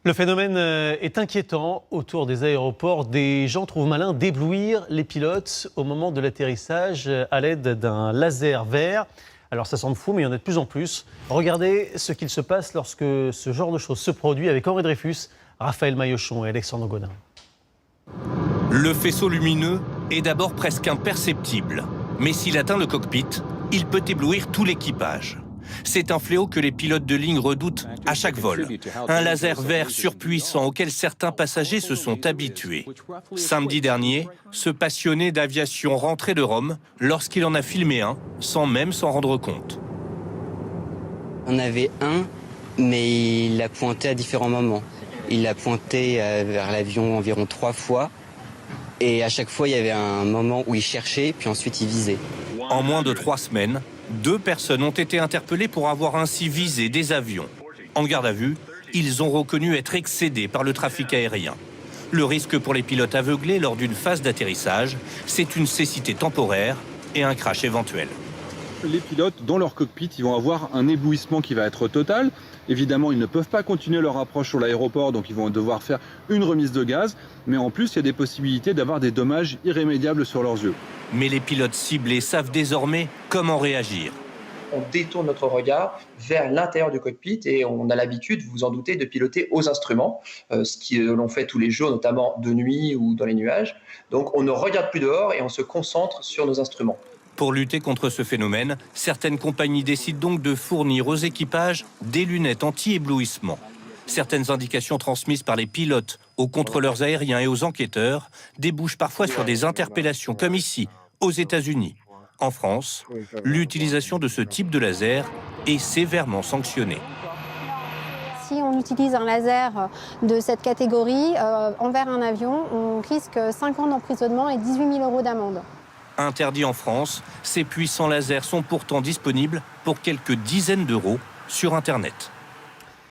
Le phénomène est inquiétant autour des aéroports. Des gens trouvent malin d'éblouir les pilotes au moment de l'atterrissage à l'aide d'un laser vert. Alors ça semble fou, mais il y en a de plus en plus. Regardez ce qu'il se passe lorsque ce genre de choses se produit avec Henri Dreyfus, Raphaël Maillochon et Alexandre Godin. Le faisceau lumineux est d'abord presque imperceptible. Mais s'il atteint le cockpit, il peut éblouir tout l'équipage. C'est un fléau que les pilotes de ligne redoutent à chaque vol. Un laser vert surpuissant auquel certains passagers se sont habitués. Samedi dernier, ce passionné d'aviation rentrait de Rome lorsqu'il en a filmé un, sans même s'en rendre compte. On avait un, mais il l'a pointé à différents moments. Il l'a pointé vers l'avion environ 3 fois. Et à chaque fois, il y avait un moment où il cherchait, puis ensuite il visait. En moins de 3 semaines, 2 personnes ont été interpellées pour avoir ainsi visé des avions. En garde à vue, ils ont reconnu être excédés par le trafic aérien. Le risque pour les pilotes aveuglés lors d'une phase d'atterrissage, c'est une cécité temporaire et un crash éventuel. Les pilotes, dans leur cockpit, ils vont avoir un éblouissement qui va être total. Évidemment, ils ne peuvent pas continuer leur approche sur l'aéroport, donc ils vont devoir faire une remise de gaz. Mais en plus, il y a des possibilités d'avoir des dommages irrémédiables sur leurs yeux. Mais les pilotes ciblés savent désormais comment réagir. On détourne notre regard vers l'intérieur du cockpit et on a l'habitude, vous vous en doutez, de piloter aux instruments, ce que l'on fait tous les jours, notamment de nuit ou dans les nuages. Donc on ne regarde plus dehors et on se concentre sur nos instruments. Pour lutter contre ce phénomène, certaines compagnies décident donc de fournir aux équipages des lunettes anti-éblouissement. Certaines indications transmises par les pilotes aux contrôleurs aériens et aux enquêteurs débouchent parfois sur des interpellations, comme ici, aux États-Unis. En France, l'utilisation de ce type de laser est sévèrement sanctionnée. Si on utilise un laser de cette catégorie envers un avion, on risque 5 ans d'emprisonnement et 18 000 € d'amende. Interdits en France, ces puissants lasers sont pourtant disponibles pour quelques dizaines d'euros sur Internet.